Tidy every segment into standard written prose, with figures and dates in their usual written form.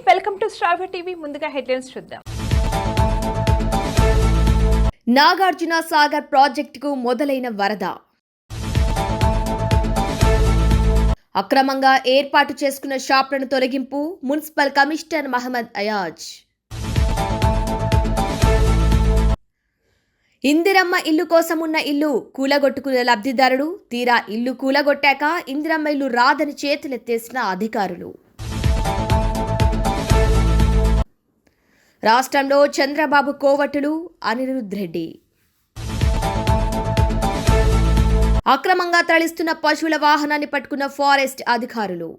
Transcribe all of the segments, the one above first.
Welcome to star TV. ముందుగా headlines చూద్దాం. నాగార్జున సాగర్ ప్రాజెక్టుకు మొదలైన వరద. అక్రమంగా ఏర్పాటు చేసుకున్న షాప్లను తొలగింపు మున్సిపల్ కమిషనర్ మహమ్మద్ అయాజ్. ఇందిరమ్మ ఇల్లు కోసం ఉన్న ఇల్లు కూలగొట్టుకున్న లబ్ధిదారుడు, తీరా ఇల్లు కూలగొట్టాక ఇందిరమ్మ ఇల్లు రాదని చేతులెత్తేసిన అధికారులు. రాష్ట్రంలో చంద్రబాబు కోవటులు అనిరుద్ రెడ్డి. అక్రమంగా తరలిస్తున్న పశువుల వాహనాన్ని పట్టుకున్న ఫారెస్ట్ అధికారులు.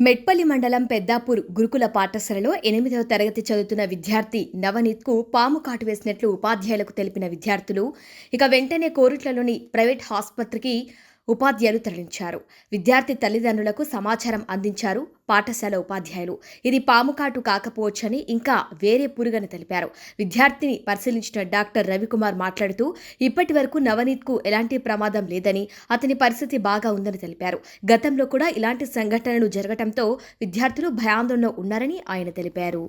మెట్పల్లి మండలం పెద్దాపూర్ గురుకుల పాఠశాలలో 8వ తరగతి చదువుతున్న విద్యార్థి నవనీత్కు పాము కాటు వేసినట్లు ఉపాధ్యాయులకు తెలిపిన విద్యార్థులు ఇక వెంటనే కోరుట్లలోని ప్రైవేట్ ఆసుపత్రికి ఉపాధ్యాయులు తరలించారు. విద్యార్థి తల్లిదండ్రులకు సమాచారం అందించారు పాఠశాల ఉపాధ్యాయులు. ఇది పాము కాటు కాకపోవచ్చని, ఇంకా వేరే పురుగని తెలిపారు. విద్యార్థిని పరిశీలించిన డాక్టర్ రవికుమార్ మాట్లాడుతూ ఇప్పటి వరకు నవనీత్కు ఎలాంటి ప్రమాదం లేదని, అతని పరిస్థితి బాగా ఉందని తెలిపారు. గతంలో కూడా ఇలాంటి సంఘటనలు జరగడంతో విద్యార్థులు భయాందోళనలో ఉన్నారని ఆయన తెలిపారు.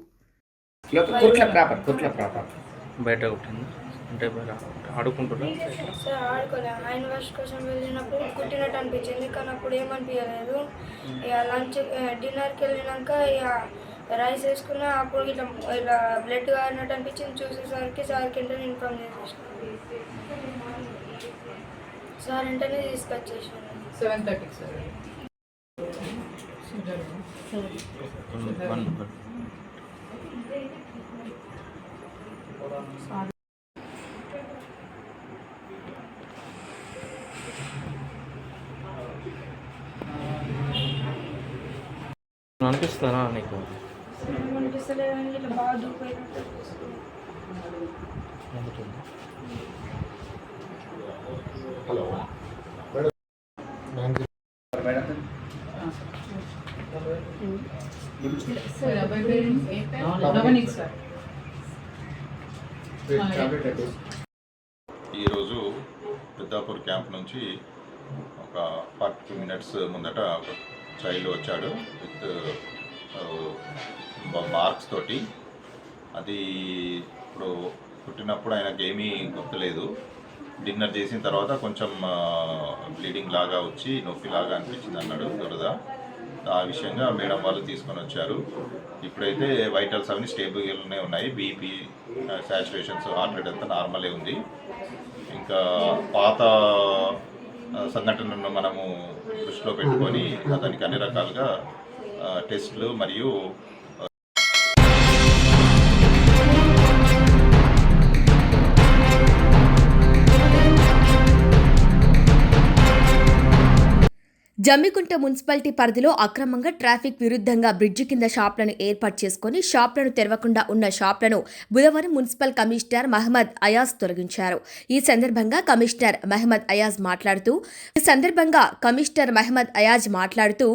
సార్ ఆడుకోలే. హ్యాండ్ వాష్ కోసం వెళ్ళినప్పుడు కుట్టినట్టు అనిపించింది, కానీ అప్పుడు ఏమనిపించలేదు. ఇక లంచ్ డిన్నర్కి వెళ్ళినాక ఇక రైస్ వేసుకున్నా, అప్పుడు ఇట్లా ఇలా బ్లడ్ కారినట్టు అనిపించింది. చూసేసరికి సార్కి వెంటనే ఇన్ఫార్మ్ చేసేసాను. సార్ వెంటనే తీసుకొచ్చేసాను. 7:30 సార్. అనిపిస్తారా నీకు? అనిపిస్తలేదని ఇట్లా బాగా దూపోయినట్టు. హలో ఈరోజు పెద్దాపూర్ క్యాంప్ నుంచి ఒక 42 మినిట్స్ ముందట ఒక చైల్డ్ వచ్చాడు విత్ మార్క్స్ తోటి. అది ఇప్పుడు పుట్టినప్పుడు ఆయనకి ఏమీ గుర్తులేదు. డిన్నర్ చేసిన తర్వాత కొంచెం బ్లీడింగ్ లాగా వచ్చి నొప్పి లాగా అనిపించింది అన్నాడు, దురద. ఆ విషయంగా మేడం వాళ్ళు తీసుకొని వచ్చారు. ఇప్పుడైతే వైటల్స్ అవన్నీ స్టేబుల్గానే ఉన్నాయి. బీపీ, సాచురేషన్స్, హార్ట్ రేట్ అంతా నార్మలే ఉంది. ఇంకా పాత సంఘటనలను మనము దృష్టిలో పెట్టుకొని దానికి అన్ని రకాలుగా టెస్టులు మరియు జమ్మికుంట మున్సిపాలిటీ పరిధిలో అక్రమంగా ట్రాఫిక్ విరుద్ధంగా బ్రిడ్జి కింద షాప్లను ఏర్పాటు చేసుకుని షాప్లను తెరవకుండా ఉన్న షాప్లను బుధవారం మున్సిపల్ కమిషనర్ మహమ్మద్ అయాజ్ తొలగించారు. ఈ సందర్భంగా కమిషనర్ మహమ్మద్ అయాజ్ మాట్లాడుతూ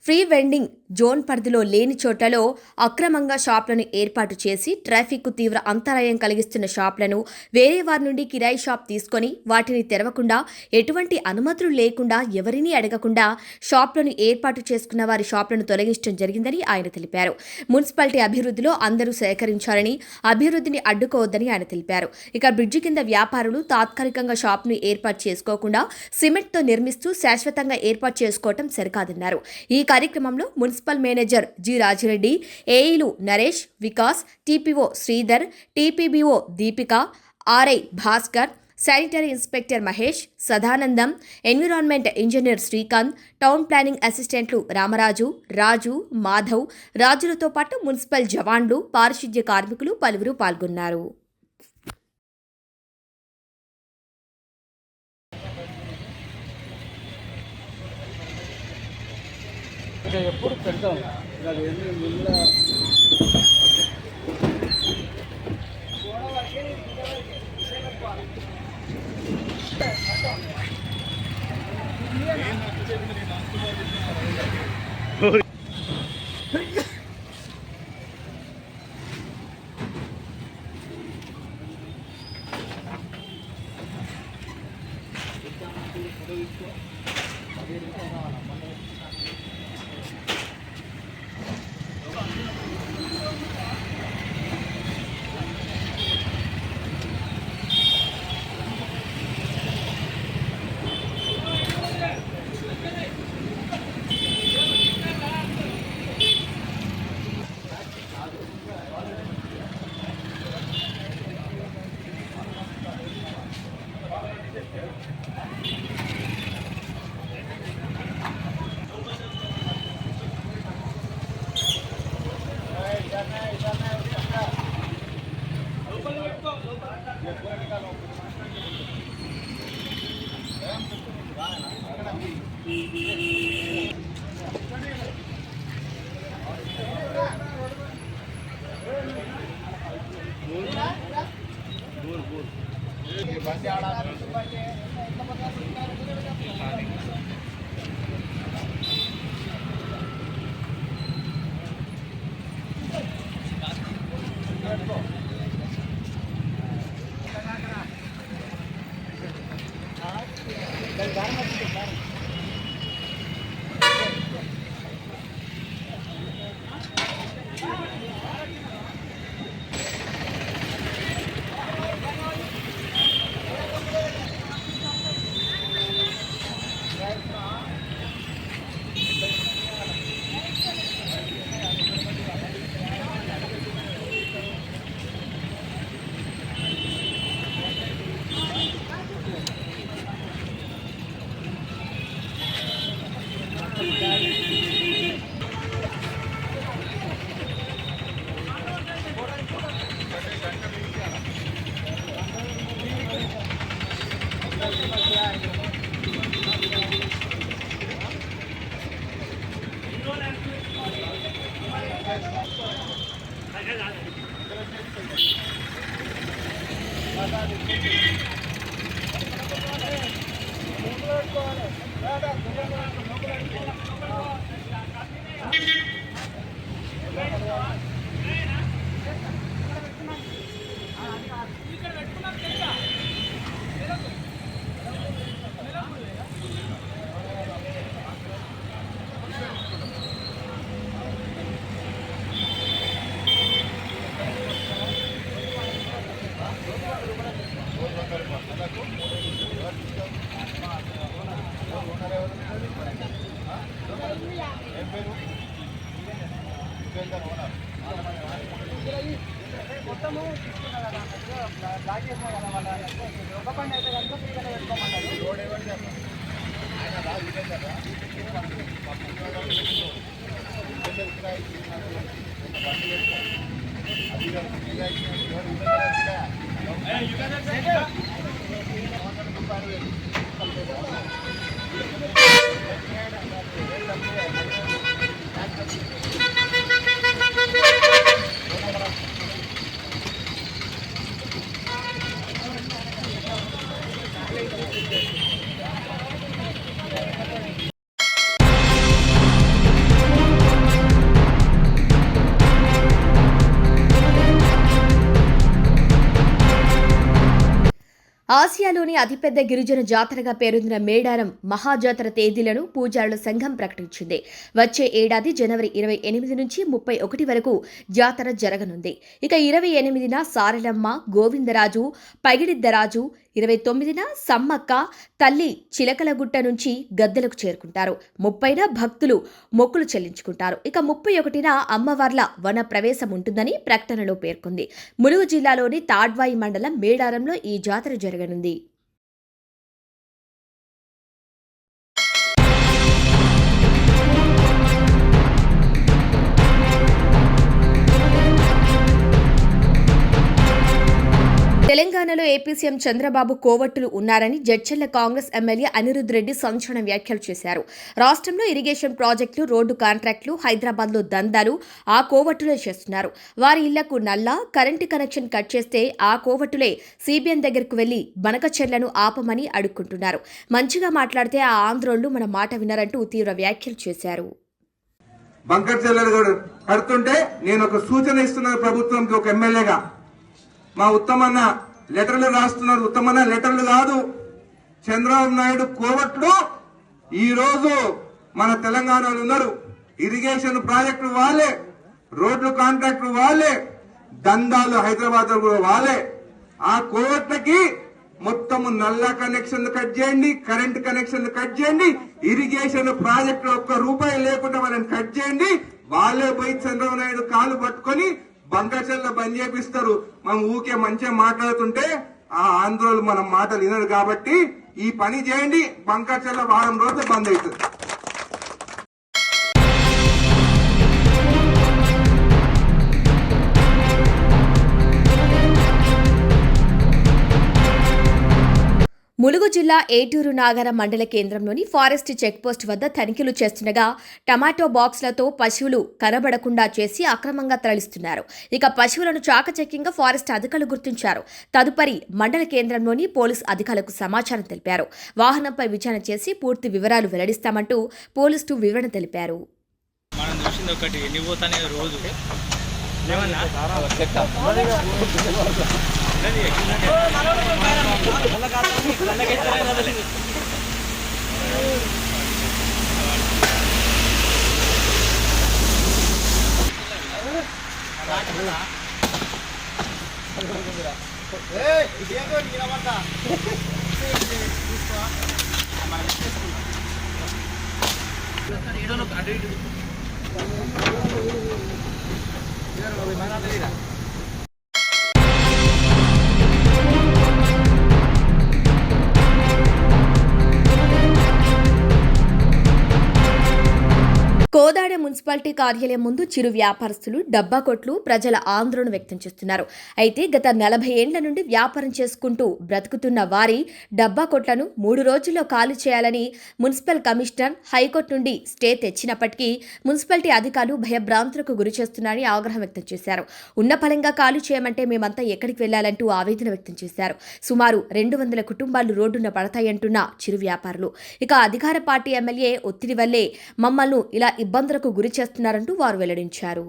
ఫ్రీ వెండింగ్ జోన్ పరిధిలో లేని చోట్లలో అక్రమంగా షాప్లను ఏర్పాటు చేసి ట్రాఫిక్కు తీవ్ర అంతరాయం కలిగిస్తున్న షాప్లను వేరే వారి నుండి కిరాయి షాప్ తీసుకొని వాటిని తెరవకుండా, ఎటువంటి అనుమతులు లేకుండా, ఎవరినీ అడగకుండా షాప్లను ఏర్పాటు చేసుకున్న వారి షాప్లను తొలగించడం జరిగిందని ఆయన తెలిపారు. మున్సిపాలిటీ అభివృద్ధిలో అందరూ సహకరించాలని, అభివృద్ధిని అడ్డుకోవద్దని ఆయన తెలిపారు. ఇక బ్రిడ్జి కింద వ్యాపారులు తాత్కాలికంగా షాప్ను ఏర్పాటు చేసుకోకుండా సిమెంట్తో నిర్మిస్తూ శాశ్వతంగా ఏర్పాటు చేసుకోవడం సరికాదన్నారు. ఈ కార్యక్రమంలో మున్సిపల్ మేనేజర్ జి రాజిరెడ్డి, ఏఈలు Naresh, Vikas, TPO Sridhar, TPBO Deepika, RI Bhaskar, sanitary inspector Mahesh, Sadanandam, environment engineer Srikanth, town planning అసిస్టెంట్లు రామరాజు, రాజు, మాధవ్, రాజులతో పాటు మున్సిపల్ జవాన్లు, పారిశుద్ధ్య కార్మికులు పలువురు పాల్గొన్నారు. ఎప్పుడు పెడతాం ఆసియాలోని అతిపెద్ద గిరిజన జాతరగా పేరొందిన మేడారం మహాజాతర తేదీలను పూజారుల సంఘం ప్రకటించింది. వచ్చే ఏడాది జనవరి 28 నుంచి 31 వరకు జాతర జరగనుంది. ఇక 28న సారలమ్మ, గోవిందరాజు, పగిడిద్దరాజు, 29న సమ్మక్క తల్లి చిలకలగుట్ట నుంచి గద్దెలకు చేరుకుంటారు. 30న భక్తులు మొక్కులు చెల్లించుకుంటారు. ఇక 31న అమ్మవార్ల వన ప్రవేశం ఉంటుందని ప్రకటనలో పేర్కొంది. ములుగు జిల్లాలోని తాడ్వాయి మండలం మేడారంలో ఈ జాతర జరగనుంది. తెలంగాణలో ఏపీ సీఎం చంద్రబాబు కోవట్టులు ఉన్నారని జడ్చర్ల కాంగ్రెస్ ఎమ్మెల్యే అనిరుద్ రెడ్డి సంచలన వ్యాఖ్యలు చేశారు. రాష్ట్రంలో ఇరిగేషన్ ప్రాజెక్టులు, రోడ్డు కాంట్రాక్టులు, హైదరాబాద్లో దందాలు ఆ కోవట్టులే చేస్తున్నారు. వారి ఇళ్లకు నల్లా, కరెంటు కనెక్షన్ కట్ చేస్తే ఆ కోవట్టులే సిబిఎన్ దగ్గరకు వెళ్లి బనకచెర్లను ఆపమని అడుక్కుంటున్నారు. మంచిగా మాట్లాడితే ఆ ఆంధ్రోళ్లు మన మాట వినరంటూ తీవ్ర వ్యాఖ్యలు చేశారు. బంకచెర్లను కడుతుంటే నేను ఒక సూచన ఇస్తున్నాను ప్రభుత్వంకి, ఒక ఎమ్మెల్యేగా. మా ఉత్తమన్న లెటర్లు రాస్తున్నారు. ఉత్తమన్న లెటర్లు కాదు, చంద్రబాబు నాయుడు కోవట్లు ఈ రోజు మన తెలంగాణలో ఉన్నారు. ఇరిగేషన్ ప్రాజెక్టులు వాళ్ళే, రోడ్లు కాంట్రాక్టులు వాళ్ళే, దందాలు హైదరాబాద్ లో వాళ్ళే. ఆ కోవట్లకి మొత్తము నల్ల కనెక్షన్ కట్ చేయండి, కరెంట్ కనెక్షన్ కట్ చేయండి, ఇరిగేషన్ ప్రాజెక్టులు ఒక్క రూపాయి లేకుండా వాళ్ళని కట్ చేయండి. వాళ్ళే పోయి చంద్రబాబు నాయుడు కాలు పట్టుకొని బంకచెర్ల బంద్ చేపిస్తారు. మనం ఊకే మంచిగా మాట్లాడుతుంటే ఆ ఆంధ్రోలు మన మాటలు వినరు. కాబట్టి ఈ పని చేయండి, బంకచెర్ల వారం రోజులు బంద్ అవుతుంది. ములుగు జిల్లా ఏటూరు నాగర మండల కేంద్రంలోని ఫారెస్ట్ చెక్పోస్ట్ వద్ద తనిఖీలు చేస్తుండగా టమాటో బాక్సులతో పశువులు కనబడకుండా చేసి అక్రమంగా తరలిస్తున్నారు. ఇక పశువులను చాకచక్యంగా ఫారెస్ట్ అధికారులు గుర్తించారు. తదుపరి మండల కేంద్రంలోని పోలీసు అధికారులకు సమాచారం తెలిపారు. వాహనంపై విచారణ చేసి పూర్తి వివరాలు వెల్లడిస్తామంటూ పోలీసులు వివరణ తెలిపారు. మనం చూసింది ఒకటి ఎన్ని పోతానే రోజు కోదాడ మున్సిపాలిటీ కార్యాలయం ముందు చిరు వ్యాపారస్తులు, డబ్బా కొట్లు ప్రజల ఆందోళన వ్యక్తం చేస్తున్నారు. అయితే గత 40 ఏండ్ల నుండి వ్యాపారం చేసుకుంటూ బ్రతుకుతున్న వారి డబ్బా కొట్లను 3 రోజుల్లో ఖాళీ చేయాలని మున్సిపల్ కమిషనర్ హైకోర్టు నుండి స్టే తెచ్చినప్పటికీ మున్సిపాలిటీ అధికారులు భయభ్రాంతులకు గురి చేస్తున్నారని ఆగ్రహం వ్యక్తం చేశారు. ఉన్న ఫలంగా ఖాళీ చేయమంటే మేమంతా ఎక్కడికి వెళ్లాలంటూ ఆవేదన వ్యక్తం చేశారు. సుమారు 200 కుటుంబాలు రోడ్డున పడతాయంటున్న చిరు వ్యాపారులు ఇక అధికార పార్టీ ఎమ్మెల్యే ఒత్తిడి వల్లే మమ్మల్ని ఇలా ఇబ్బందులకు గురి చేస్తున్నారంటూ వారు వెల్లడించారు.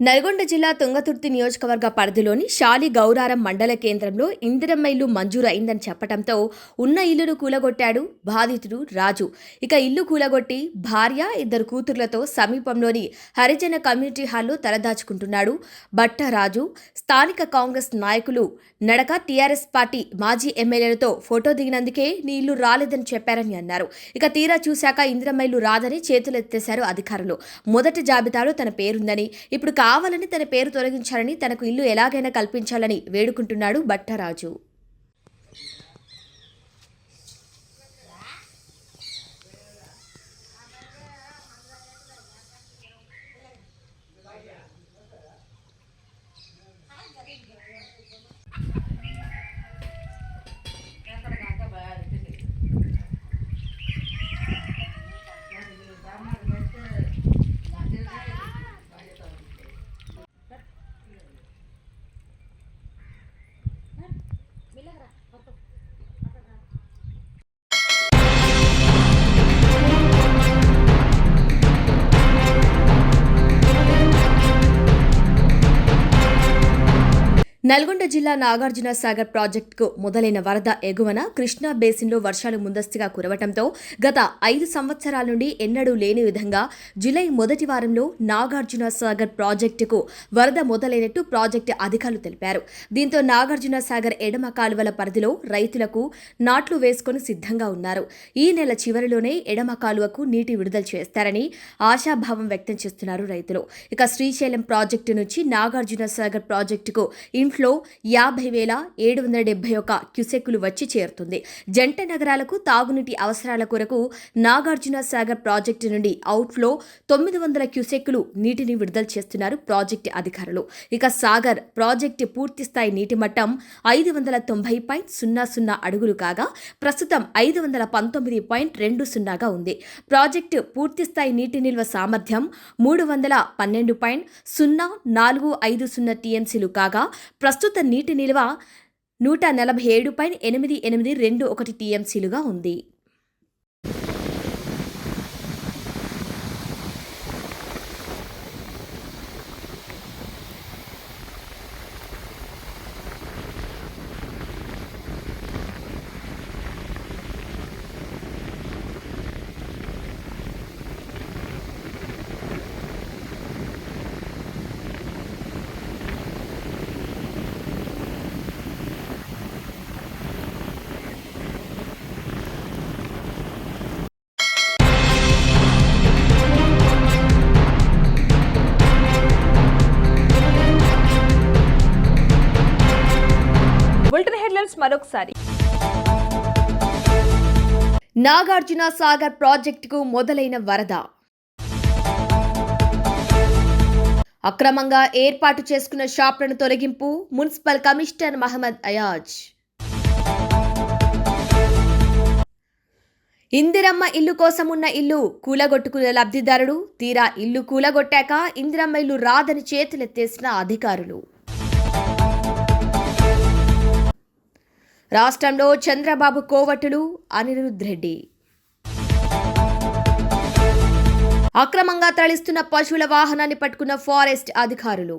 నల్గొండ జిల్లా తుంగతుర్తి నియోజకవర్గ పరిధిలోని శాలి గౌరారం మండల కేంద్రంలో ఇందిరమ్మ ఇల్లు మంజూరు అయిందని చెప్పడంతో ఉన్న ఇల్లును కూలగొట్టాడు బాధితుడు రాజు. ఇక ఇల్లు కూలగొట్టి భార్య, 2 కూతుర్లతో సమీపంలోని హరిజన కమ్యూనిటీ హాల్లో తలదాచుకుంటున్నాడు బట్టరాజు. స్థానిక కాంగ్రెస్ నాయకులు నడక టీఆర్ఎస్ పార్టీ మాజీ ఎమ్మెల్యేలతో ఫోటో దిగినందుకే నీ ఇల్లు రాలేదని చెప్పారని అన్నారు. ఇక తీరా చూశాక ఇందిరమ్మ ఇల్లు రాదని చేతులెత్తేశారు అధికారులు. మొదటి జాబితాలో తన పేరుందని, ఇప్పుడు కావాలని తన పేరు తొలగించాలని, తనకు ఇల్లు ఎలాగైనా కల్పించాలని వేడుకుంటున్నాడు బట్టరాజు. నల్గొండ జిల్లా నాగార్జున సాగర్ ప్రాజెక్టుకు మొదలైన వరద ఎగువన కృష్ణా బేసిన్లో వర్షాలు ముందస్తుగా కురవటంతో గత 5 సంవత్సరాల నుండి ఎన్నడూ లేని విధంగా జూలై మొదటి వారంలో నాగార్జున సాగర్ ప్రాజెక్టుకు వరద మొదలైనట్టు ప్రాజెక్టు అధికారులు తెలిపారు. దీంతో నాగార్జున సాగర్ ఎడమ కాలువల పరిధిలో రైతులకు నాట్లు వేసుకుని సిద్ధంగా ఉన్నారు. ఈ నెల చివరిలోనే ఎడమ కాలువకు నీటి విడుదల చేస్తారని ఆశాభావం వ్యక్తం చేస్తున్నారు రైతులు. ఇక శ్రీశైలం ప్రాజెక్టు నుంచి నాగార్జున సాగర్ ప్రాజెక్టుకు ఇన్ఫ్లో 50,771 క్యూసెక్కులు వచ్చి చేరుతుంది. జంట నగరాలకు తాగునీటి అవసరాల కొరకు నాగార్జున సాగర్ ప్రాజెక్టు నుండి అవుట్ఫ్లో 900 క్యూసెక్కులు నీటిని విడుదల చేస్తున్నారు ప్రాజెక్టు అధికారులు. ఇక సాగర్ ప్రాజెక్టు పూర్తిస్థాయి నీటి మట్టం 590.00 అడుగులు కాగా ప్రస్తుతం 519.20గా ఉంది. ప్రాజెక్టు పూర్తిస్థాయి నీటి నిల్వ సామర్థ్యం 312.0450 టీఎంసీలు కాగా ప్రస్తుత నీటి నిల్వ 147.8821 టీఎంసీలుగా ఉంది. బులెటిన్ హెడ్లైన్స్ మరొకసారి. నాగార్జున సాగర్ ప్రాజెక్టుకు మొదలైన వరద. అక్రమంగా ఏర్పాటు చేసుకున్న షాపులను తొలగింపు మున్సిపల్ కమిషనర్ మహమ్మద్ అయాజ్. ఇందిరమ్మ ఇల్లు కోసం ఉన్న ఇల్లు కూలగొట్టుకున్న లబ్ధిదారుడు, తీరా ఇల్లు కూలగొట్టాక ఇందిరమ్మ ఇల్లు రాదని చేతులెత్తేసిన అధికారులు. రాష్ట్రంలో చంద్రబాబు కోవటులు అనిరుద్ రెడ్డి. అక్రమంగా తరలిస్తున్న పశువుల వాహనాన్ని పట్టుకున్న ఫారెస్ట్ అధికారులు.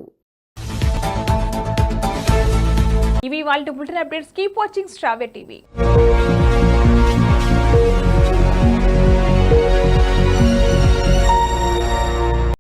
ఇవి వాళ్ళ బులెటిన్ అప్డేట్స్. కీప్ వాచింగ్ శ్రావ్య టీవీ.